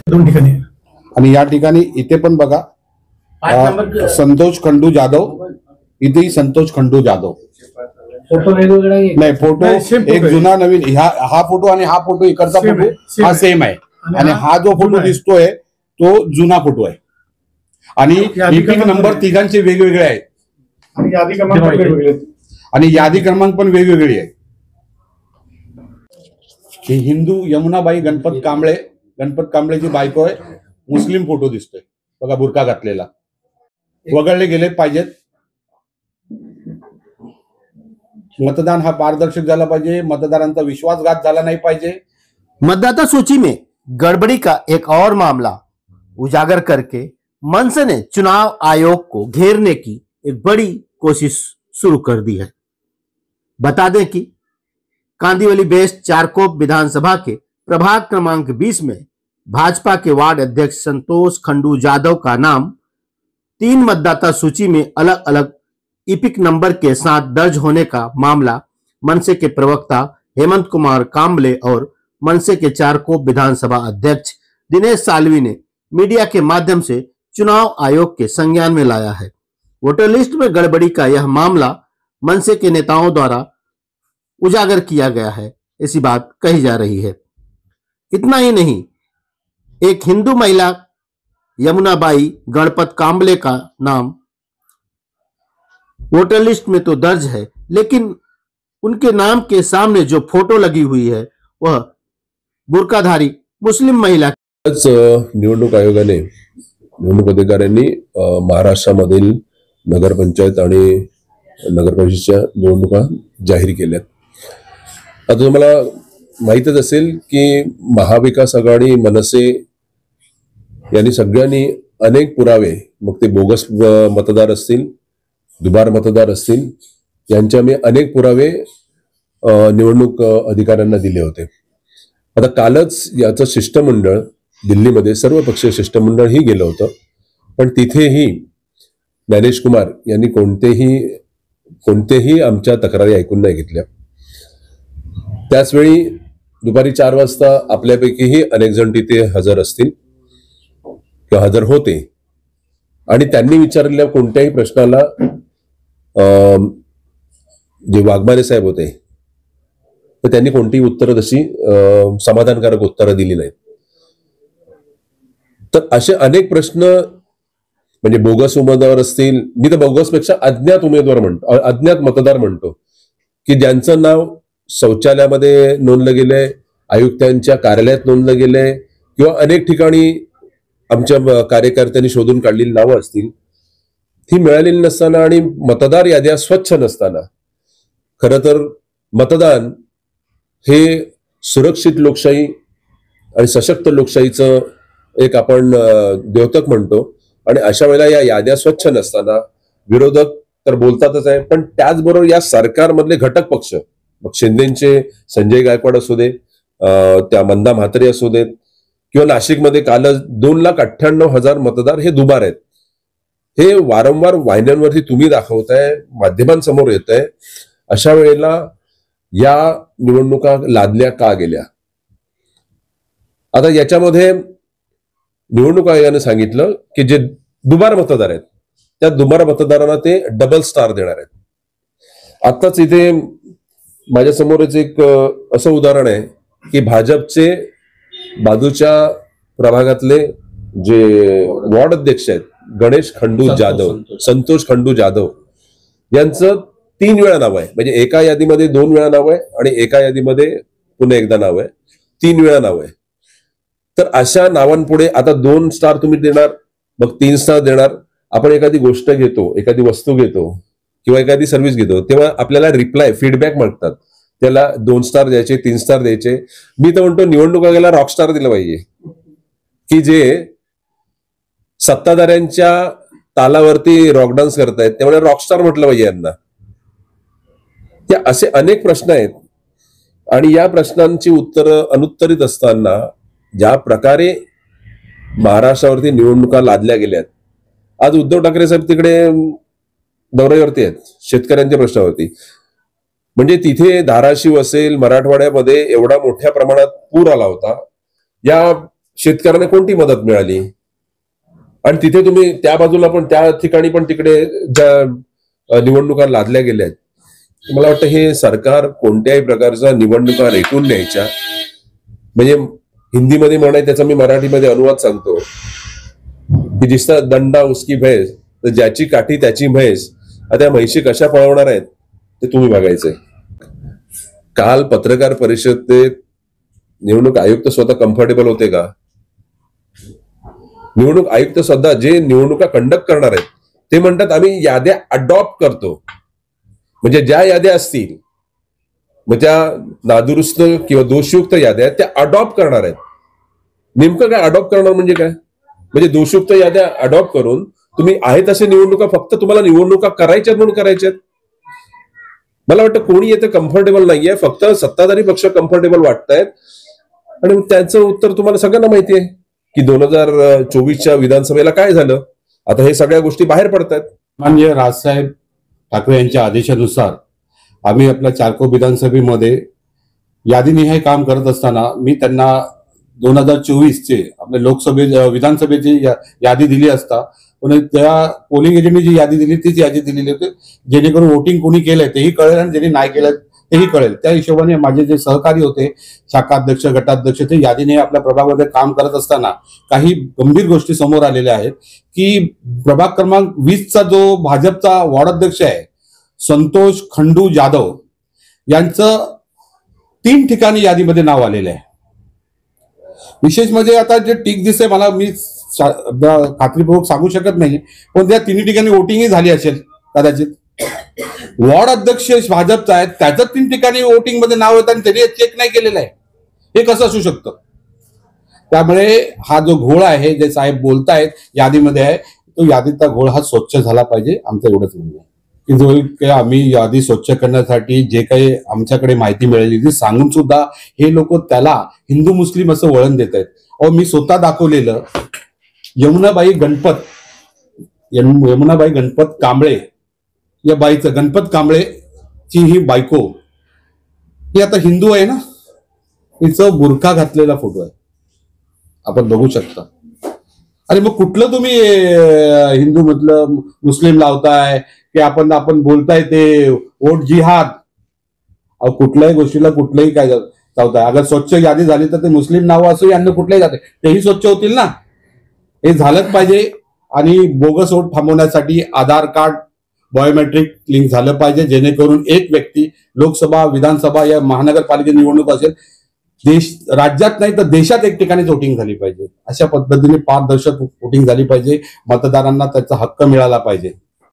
दोन ठिकाणी आणि या ठिकाणी इथे पण बघा संतोष खंडू जाधव, इथेही संतोष खंडू जाधव. फोटो नाही, फोटो एक जुना नवीन, हा फोटो आणि हा फोटो इकडचा फोटो हा सेम आहे आणि हा जो फोटो दिसतोय तो जुना फोटो आहे आणि ईपिक नंबर तिघांचे वेगवेगळे आहेत आणि यादी क्रमांक पण वेगवेगळी आहे. ही हिंदू यमुनाबाई गणपत कांबळेची बायको आहे. मुस्लिम फोटो दिसतोय बघा, बुरका घातलेला. वगळले गेले पाहिजेत. मतदान हा पारदर्शक झाला पाहिजे, मतदारांचा विश्वासघात झाला नाही पाहिजे. मतदाता सूची में गड़बड़ी का एक और मामला उजागर करके मनसे ने चुनाव आयोग को घेरने की एक बड़ी कोशिश शुरू कर दी है. बता दें कि कांदिवली बेस्ट चारकोप विधानसभा के प्रभाग क्रमांक 20 में भाजपा के वार्ड अध्यक्ष संतोष खंडू जाधव का नाम 3 मतदाता सूची में अलग अलग ईपिक नंबर के साथ दर्ज होने का मामला मनसे के प्रवक्ता हेमंत कुमार कांबले और मनसे के चारकोप विधानसभा अध्यक्ष दिनेश सालवी ने मीडिया के माध्यम से चुनाव आयोग के संज्ञान में लाया है. वोटर लिस्ट में गड़बड़ी का यह मामला मनसे के नेताओं द्वारा उजागर किया गया है, ऐसी बात कही जा रही है. इतना ही नहीं, एक हिंदू महिला यमुनाबाई गणपत कांबले का नाम वोटर लिस्ट में तो दर्ज है, लेकिन उनके नाम के सामने जो फोटो लगी हुई है वह बुरकाधारी मुस्लिम महिला. निवडणूक आयोगाने, निवडणूक अधिकाऱ्यांनी महाराष्ट्रामधील नगरपंचायत आणि नगरपरिषदेच्या निवडणुका जाहीर केल्यात. आता तुम्हाला माहीतच असेल की महाविकास आघाडी, मनसे यांनी सगळ्यांनी अनेक पुरावे, मग ते बोगस मतदार असतील, दुबार मतदार असतील, यांच्या मी अनेक पुरावे निवडणूक अधिकाऱ्यांना दिले होते. आता कालच याचं शिष्टमंडळ दिल्लीमध्ये, सर्व पक्षीय शिष्टमंडळ ही गेलं होतं, पण तिथेही ज्ञानेश कुमार यांनी कोणतेही आमच्या तक्रारी ऐकून नाही घेतल्या. त्याचवेळी दुपारी 4 वाजता आपल्यापैकीही अनेक जण तिथे हजर असतील किंवा हजर होते आणि त्यांनी विचारलेल्या कोणत्याही प्रश्नाला जे वाघमारे साहेब होते तर त्यांनी कोणतीही उत्तरं तशी समाधानकारक उत्तरं दिली नाहीत. तर असे अनेक प्रश्न, म्हणजे बोगस उमेदवार असतील, मी तर बोगसपेक्षा अज्ञात उमेदवार म्हणतो, अज्ञात मतदार म्हणतो, की ज्यांचं नाव शौचालयामध्ये नोंदलं गेलंय, आयुक्तांच्या कार्यालयात नोंदलं गेलंय किंवा अनेक ठिकाणी आमच्या कार्यकर्त्यांनी शोधून काढलेली नावं असतील, ती मिळालेली नसताना आणि मतदार याद्या स्वच्छ नसताना, खरं तर मतदान हे सुरक्षित लोकशाही आणि सशक्त लोकशाहीचं एक आपण द्योतक म्हणतो, आणि अशा वेळेला या याद्या स्वच्छ नसताना विरोधक तर बोलतातच आहे, पण त्याचबरोबर या सरकारमधले घटक पक्ष, मग शिंदेचे संजय गायकवाड असू दे, त्या मंदा म्हात्रे असू देत, किंवा नाशिकमध्ये काल 2,98,000 मतदार हे दुबार आहेत. हे वारंवार वाहिन्यांवरती तुम्ही दाखवताय, माध्यमांसमोर येत आहे. अशा वेळेला या निवडणुका लादल्या का गेल्या? आता याच्यामध्ये निवडणूक आयोगाने सांगितलं की जे दुबार मतदार आहेत त्या दुबार मतदारांना ते डबल स्टार देणार आहेत. आताच इथे माझ्या समोरच एक असं उदाहरण आहे की भाजपचे बाजूच्या प्रभागातले जे वॉर्ड अध्यक्ष आहेत गणेश खंडू जाधव, संतोष खंडू जाधव यांचं 3 वेळा नाव आहे. म्हणजे एका यादीमध्ये 2 वेळा नाव आहे आणि एका यादीमध्ये पुन्हा एकदा नाव आहे, 3 वेळा नाव आहे. तर अशा नावांपुढे आता 2 स्टार तुम्ही देणार, मग 3 स्टार देणार. आपण एखादी गोष्ट घेतो, एखादी वस्तू घेतो किंवा एखादी सर्व्हिस घेतो, तेव्हा आपल्याला रिप्लाय, फीडबॅक मागतात, त्याला 2 स्टार द्यायचे, 3 स्टार द्यायचे. मी तर म्हणतो निवडणूक आयोगाला रॉक स्टार दिलं पाहिजे, की जे सत्ताधाऱ्यांच्या तालावरती रॉक डान्स करतायत, त्यामुळे रॉकस्टार म्हटलं पाहिजे यांना. या असे अनेक प्रश्न आहेत आणि या प्रश्नांची उत्तरं अनुत्तरित असताना ज्या प्रकारे महाराष्ट्रावरती निवडणुका लादल्या गेल्यात, आज उद्धव ठाकरे साहेब तिकडे दौऱ्यावरती आहेत शेतकऱ्यांच्या प्रश्नावरती. म्हणजे तिथे धाराशिव असेल, मराठवाड्यामध्ये एवढा मोठ्या प्रमाणात पूर आला होता, या शेतकऱ्यांना कोणती मदत मिळाली? आणि तिथे तुम्ही त्या बाजूला पण, त्या ठिकाणी पण तिकडे ज्या निवडणुका लादल्या गेल्या आहेत, मला वाटतं हे सरकार कोणत्याही प्रकारच्या निवडणुका रेटून न्यायच्या, म्हणजे हिंदीमध्ये म्हणाय त्याचा मी मराठीमध्ये अनुवाद सांगतो की जिसका दंडा उसकी भैंस, तर ज्याची काठी त्याची म्हैस. आता म्हैशी कशा पळवणार आहेत ते तुम्ही बघायचंय. काल पत्रकार परिषदेत निवडणूक आयुक्त स्वतः कम्फर्टेबल होते का? निवडणूक आयुक्त स्वतः जे निवडणुका कंडक्ट करणार आहेत ते म्हणतात आम्ही याद्या अडॉप्ट करतो, म्हणजे ज्या याद्या असतील मग त्या नादुरुस्त किंवा दोषयुक्त याद्या त्या अडॉप्ट करणार आहेत. नेमकं काय अडॉप्ट करणार म्हणजे काय? म्हणजे दोषयुक्त याद्या अडॉप्ट करून तुम्ही आहे तसे निवडणुका फक्त तुम्हाला निवडणुका करायच्यात म्हणून करायच्यात. मला वाटतं कोणी येथे कम्फर्टेबल नाहीये, फक्त सत्ताधारी पक्ष कम्फर्टेबल वाटतायत. आणि त्यांचं उत्तर तुम्हाला सगळ्यांना माहिती आहे की 2024च्या विधानसभेला काय झालं. आता हे सगळ्या गोष्टी बाहेर पडतात. माननीय राजसाहेब ठाकरे यांच्या आदेशानुसार आम्ही आपल्या चारकोप विधानसभेमध्ये यादीनिहाय काम करत असताना मी त्यांना 2024चे आपल्या विधानसभेची यादी दिली असता, पण त्या पोलिंग एजंटनी जी यादी दिली तीच यादी दिलेली होती, जेणेकरून वोटिंग कोणी केलंय तेही कळेल आणि ज्यांनी नाही केलं तेही कळेल. त्या हिशोबाने माझे जे सहकारी होते, शाखाध्यक्ष, गटाध्यक्ष, ते यादीने आपल्या प्रभागामध्ये काम करत असताना काही गंभीर गोष्टी समोर आलेल्या आहेत की प्रभाग क्रमांक 20चा जो भाजपचा वॉर्डाध्यक्ष आहे संतोष खंडू जाधव यांचं 3 ठिकाणी यादीमध्ये नाव आलेलं आहे. विशेष म्हणजे आता जे टीक दिसते मला, मी खात्रीपूर्वक सांगू शकत नाही, पण त्या 3 ठिकाणी वोटिंगही झाली असेल कदाचित. वॉर्ड अध्यक्ष भाजपचा आहे, त्याचं 3 ठिकाणी वोटिंग मध्ये नाव येतं आणि त्यांनी चेक नाही केलेलं आहे. हे कसं असू शकतं? त्यामुळे हा जो घोळ आहे, जे साहेब बोलतायत यादीमध्ये आहे, तो यादीचा घोळ हा स्वच्छ झाला पाहिजे. आमचं एवढंच म्हणणं आहे की जो आम्ही यादी स्वच्छ करण्यासाठी जे काही आमच्याकडे माहिती मिळाली ती सांगून सुद्धा हे लोक त्याला हिंदू मुस्लिम असं वळण देत आहेत. अहो, मी स्वतः दाखवलेलं यमुनाबाई गणपत कांबळे या बाईचं, गणपत कांबळेची ही बायको, ही आता हिंदू आहे ना, हिचं बुरखा घातलेला फोटो आहे, आपण बघू शकता. अरे मग कुठलं तुम्ही हिंदू म्हटलं मुस्लिम लावताय की आपण बोलताय ते वोट जिहाद? कुठल्याही गोष्टीला कुठलंही काय लावताय. अगर स्वच्छ यादी झाली तर ते मुस्लिम नावं असो यांना कुठल्याही जाते तेही स्वच्छ होतील ना. हे झालंच पाहिजे. आणि बोगस वोट थांबवण्यासाठी आधार कार्ड बायोमेट्रिक लिंक झालं पाहिजे, जेणेकरून एक व्यक्ती लोकसभा, विधानसभा या महानगरपालिका निवडणूक असेल, राज्यात नाही तर देशात एक ठिकाणी वोटिंग झाली पाहिजे. अशा पद्धतीने पारदर्शक वोटिंग झाली पाहिजे. मतदारांना त्याचा हक्क मिळाला पाहिजे.